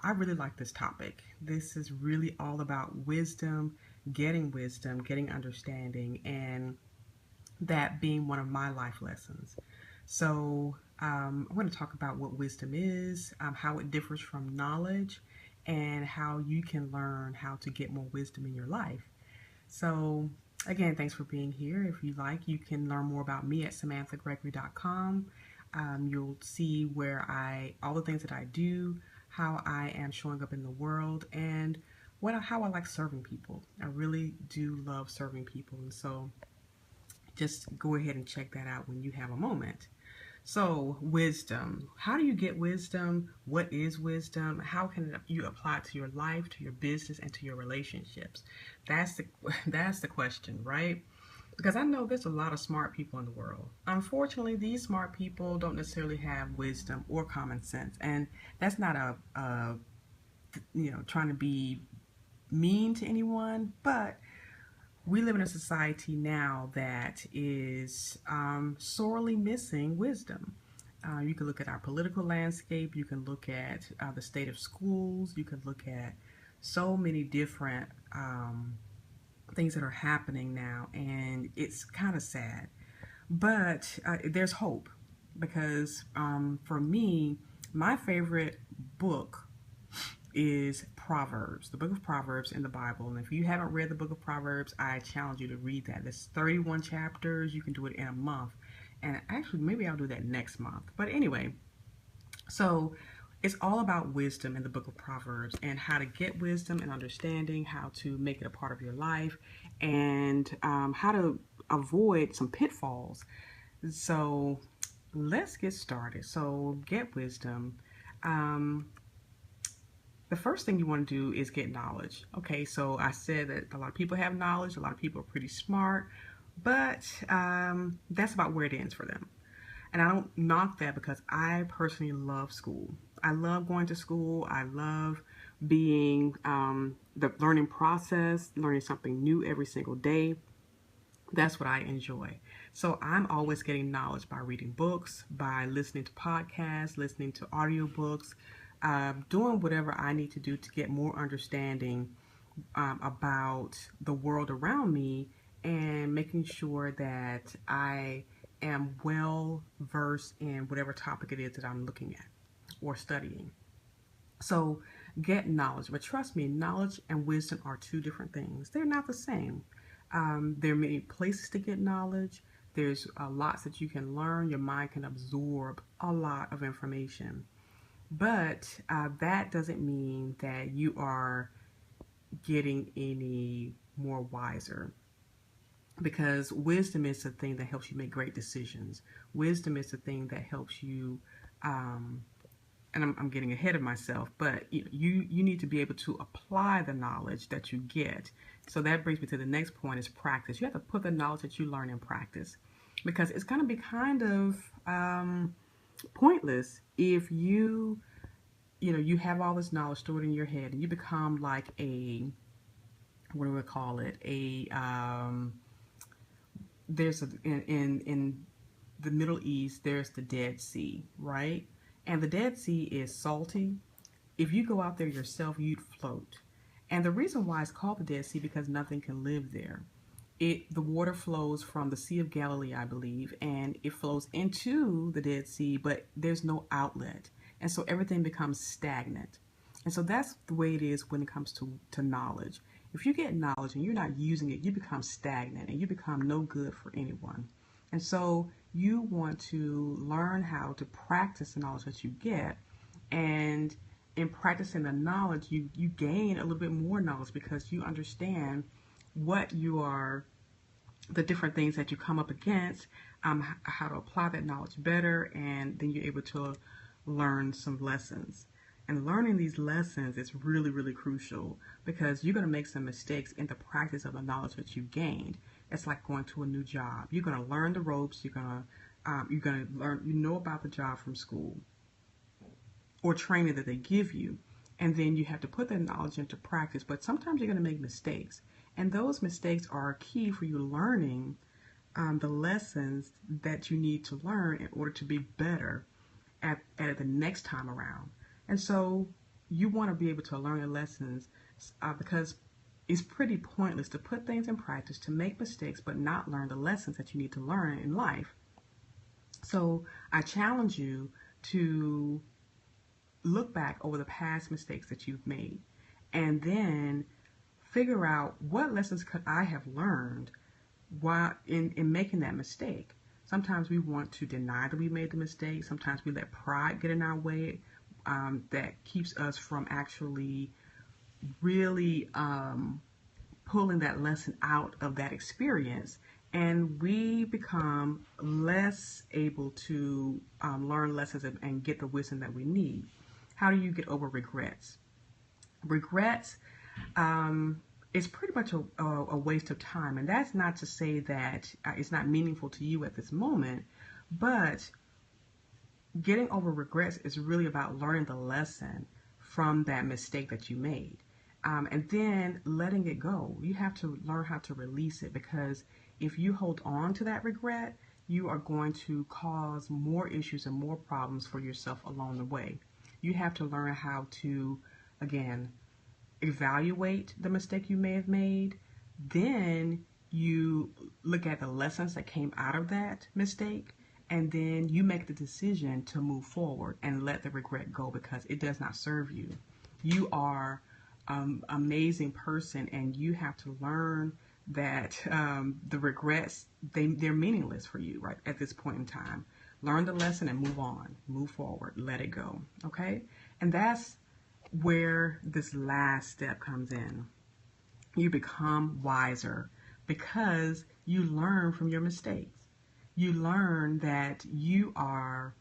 I really like this topic. This is really all about wisdom, getting understanding, and that being one of my life lessons. So, I'm going to talk about what wisdom is, how it differs from knowledge, and how you can learn how to get more wisdom in your life. So, again, thanks for being here. If you like, you can learn more about me at SamanthaGregory.com. You'll see all the things that I do, how I am showing up in the world, and how I like serving people. I really do love serving people, and so just go ahead and check that out when you have a moment. So, wisdom. How do you get wisdom? What is wisdom? How can you apply it to your life, to your business, and to your relationships? That's the that's the question, right? Because I know there's a lot of smart people in the world. Unfortunately, these smart people don't necessarily have wisdom or common sense, and that's not trying to be mean to anyone, but we live in a society now that is sorely missing wisdom. You can look at our political landscape, you can look at the state of schools, you can look at so many different things that are happening now, and it's kind of sad. But there's hope because for me, my favorite book is Proverbs, the book of Proverbs in the Bible. And if you haven't read the book of Proverbs, I challenge you to read that. There's 31 chapters. You can do it in a month. And actually, maybe I'll do that next month. But anyway, so it's all about wisdom in the book of Proverbs and how to get wisdom and understanding, how to make it a part of your life, and how to avoid some pitfalls. So let's get started. So get wisdom. The first thing you want to do is get knowledge. Okay, so I said that a lot of people have knowledge, a lot of people are pretty smart, but that's about where it ends for them. And I don't knock that because I personally love school. I love going to school. I love being the learning process, learning something new every single day. That's what I enjoy. So I'm always getting knowledge by reading books, by listening to podcasts, listening to audiobooks, doing whatever I need to do to get more understanding about the world around me, and making sure that I am well versed in whatever topic it is that I'm looking at or studying. So get knowledge, but trust me, knowledge and wisdom are two different things. They're not the same. There are many places to get knowledge. There's lots that you can learn. Your mind can absorb a lot of information. But that doesn't mean that you are getting any more wiser, because wisdom is the thing that helps you make great decisions. Wisdom is the thing that helps you, and I'm getting ahead of myself, but you need to be able to apply the knowledge that you get. So that brings me to the next point, is practice. You have to put the knowledge that you learn in practice, because it's going to be kind of pointless if you have all this knowledge stored in your head and you become like what do we call it? In the Middle East, there's the Dead Sea, right? And the Dead Sea is salty. If you go out there yourself, you'd float. And the reason why it's called the Dead Sea, because nothing can live there. The water flows from the Sea of Galilee, I believe, and it flows into the Dead Sea, but there's no outlet. And so everything becomes stagnant. And so that's the way it is when it comes to knowledge. If you get knowledge and you're not using it, you become stagnant and you become no good for anyone. And so you want to learn how to practice the knowledge that you get. And in practicing the knowledge, you gain a little bit more knowledge, because you understand the different things that you come up against, how to apply that knowledge better, and then you're able to learn some lessons. And learning these lessons is really, really crucial, because you're going to make some mistakes in the practice of the knowledge that you gained. It's like going to a new job. You're going to learn the ropes. You're going to learn, about the job from school or training that they give you. And then you have to put that knowledge into practice. But sometimes you're going to make mistakes. And those mistakes are key for you learning the lessons that you need to learn in order to be better at the next time around. And so you want to be able to learn the lessons because it's pretty pointless to put things in practice, to make mistakes, but not learn the lessons that you need to learn in life. So I challenge you to look back over the past mistakes that you've made and then figure out what lessons could I have learned while in making that mistake. Sometimes we want to deny that we made the mistake. Sometimes we let pride get in our way, that keeps us from actually really pulling that lesson out of that experience. And we become less able to learn lessons and get the wisdom that we need. How do you get over regrets? Regrets is pretty much a waste of time. And that's not to say that it's not meaningful to you at this moment, but getting over regrets is really about learning the lesson from that mistake that you made. And then letting it go. You have to learn how to release it, because if you hold on to that regret, you are going to cause more issues and more problems for yourself along the way. You have to learn how to, again, evaluate the mistake you may have made. Then you look at the lessons that came out of that mistake, and then you make the decision to move forward and let the regret go, because it does not serve you. You are amazing person, and you have to learn that the regrets, they're meaningless for you right at this point in time. Learn the lesson and move on, move forward, let it go. Okay? And that's where this last step comes in. You become wiser because you learn from your mistakes. You learn that you are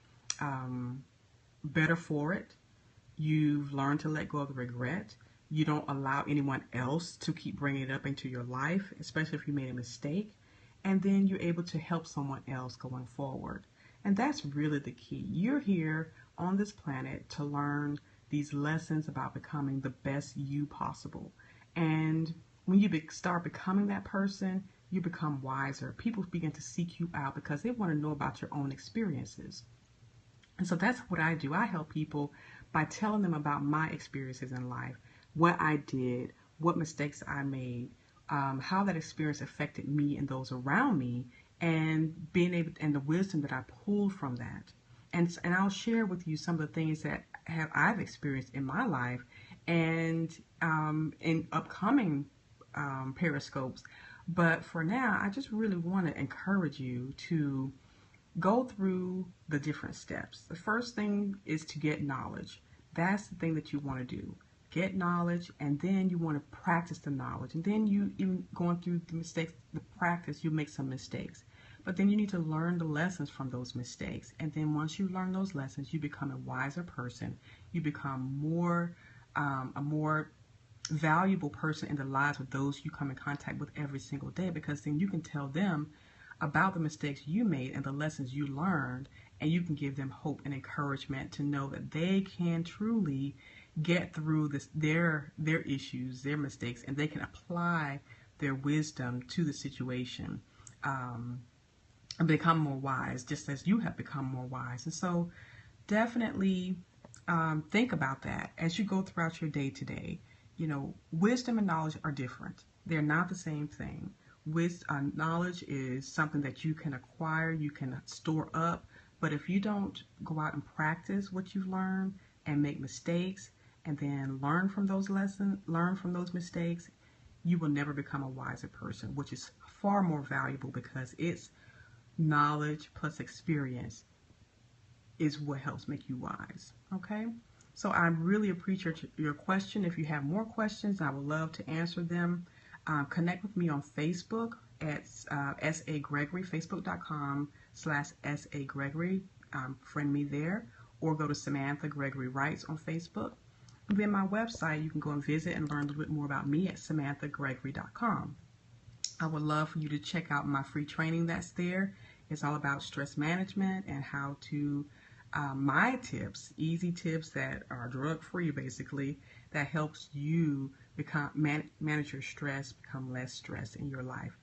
better for it. You've learned to let go of the regret. You don't allow anyone else to keep bringing it up into your life, especially if you made a mistake. And then you're able to help someone else going forward. And that's really the key. You're here on this planet to learn these lessons about becoming the best you possible. And when you start becoming that person, you become wiser. People begin to seek you out because they want to know about your own experiences. And so that's what I do. I help people by telling them about my experiences in life, what I did, what mistakes I made, how that experience affected me and those around me, and being able, and the wisdom that I pulled from that. And I'll share with you some of the things that I've experienced in my life, and in upcoming periscopes. But for now, I just really want to encourage you to go through the different steps. The first thing is to get knowledge. That's the thing that you want to do. Get knowledge, and then you want to practice the knowledge. And then you, even going through the mistakes, the practice, you make some mistakes. But then you need to learn the lessons from those mistakes. And then once you learn those lessons, you become a wiser person. You become a more valuable person in the lives of those you come in contact with every single day, because then you can tell them about the mistakes you made and the lessons you learned, and you can give them hope and encouragement to know that they can truly get through their issues, their mistakes, and they can apply their wisdom to the situation, and become more wise, just as you have become more wise. And so definitely think about that as you go throughout your day to day. You know, wisdom and knowledge are different. They're not the same thing. Knowledge is something that you can acquire, you can store up, but if you don't go out and practice what you've learned and make mistakes and then learn from those lessons, learn from those mistakes, you will never become a wiser person, which is far more valuable, because it's knowledge plus experience is what helps make you wise. Okay? So I really appreciate your question. If you have more questions, I would love to answer them. Connect with me on Facebook at S.A. Gregory, facebook.com/S.A. Gregory. Friend me there, or go to Samantha Gregory Writes on Facebook. And then my website, you can go and visit and learn a little bit more about me at samanthagregory.com. I would love for you to check out my free training that's there. It's all about stress management and how to, my tips, easy tips that are drug-free basically, that helps you manage your stress, become less stressed in your life.